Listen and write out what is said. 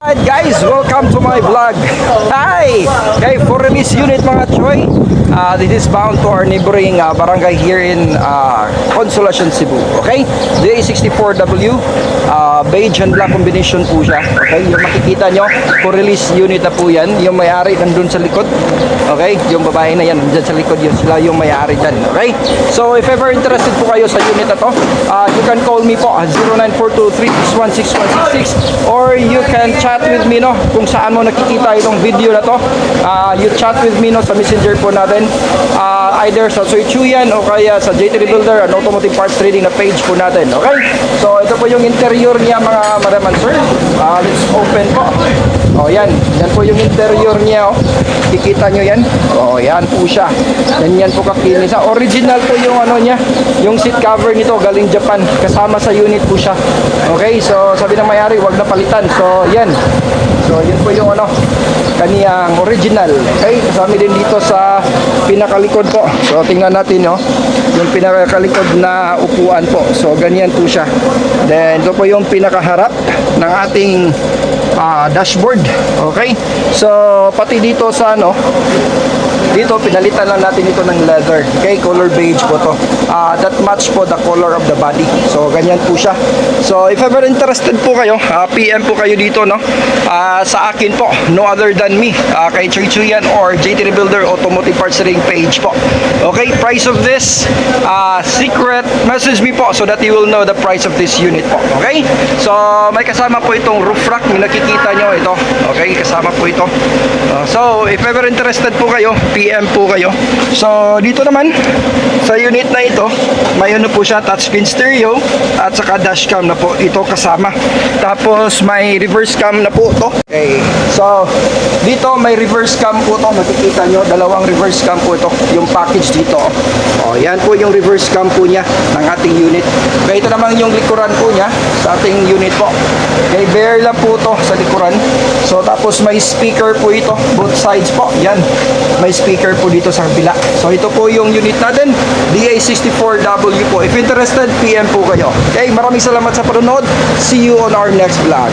Alright guys, welcome to my vlog. Hi! Okay, for release unit mga choy. This is bound to our neighboring barangay here in Consolacion, Cebu. Okay? J64W beige and black combination po siya. Okay? Yung makikita nyo, for release unit na po yan. Yung may-ari nandun sa likod. Okay? Yung babae na yan, nandun sa likod. Yun sila yung may-ari dyan. Okay? So if ever interested po kayo sa unit na to, you can call me po 0942-361-6166 or you can chat with me no kung saan mo nakikita itong video na to. You chat with me no sa messenger po natin, either sa Soy Chuyan o kaya sa JT Rebuilder and Automotive Parts Trading na page po natin. Okay, so ito po yung interior niya mga madaman sir. Let's open po. Yan po yung interior niya. Kikita nyo yan. Yan po siya. Ganyan po kakinis. Original po yung ano niya, yung seat cover nito galing Japan, kasama sa unit po siya. Okay, so sabi ng may-ari wag na palitan. So yan. So yun po yung ano, kaniyang original. Okay, kasama din dito sa pinakalikod po. So tingnan natin no, yung pinakalikod na upuan po. So ganyan po siya. Then ito po yung pinakaharap ng ating dashboard. Okay, so pati dito sa ano, dito pinalitan lang natin ito ng leather. Okay, color beige po to. That match po the color of the body. So ganyan po siya. So if ever interested po kayo, PM po kayo dito no, sa akin po, no other than me, kay Choy Chuyan or JT Rebuilder Automotive Parts Trading page po. Okay, price of this secret, message me po so that you will know the price of this unit po. Okay, so may kasama po itong roof rack, may nakikita nyo ito. Okay, kasama po ito. So if ever interested po kayo, PM po kayo. So dito naman sa unit na ito, may ano po siya, touchscreen stereo at saka dashcam na po ito kasama. Tapos may reverse cam na po to. Okay, so dito may reverse cam po to, makikita nyo, dalawang reverse cam po ito, yung package dito. Yan po yung reverse cam po niya ng ating unit. Okay, ito naman yung likuran po niya sa ating unit po. Okay, bare lang po to sa likuran. So tapos may speaker po ito, both sides po. Yan, may speaker po dito sa kabila. So ito po yung unit natin, DA64W po. If interested, PM po kayo. Okay, maraming salamat sa panonood. See you on our next vlog.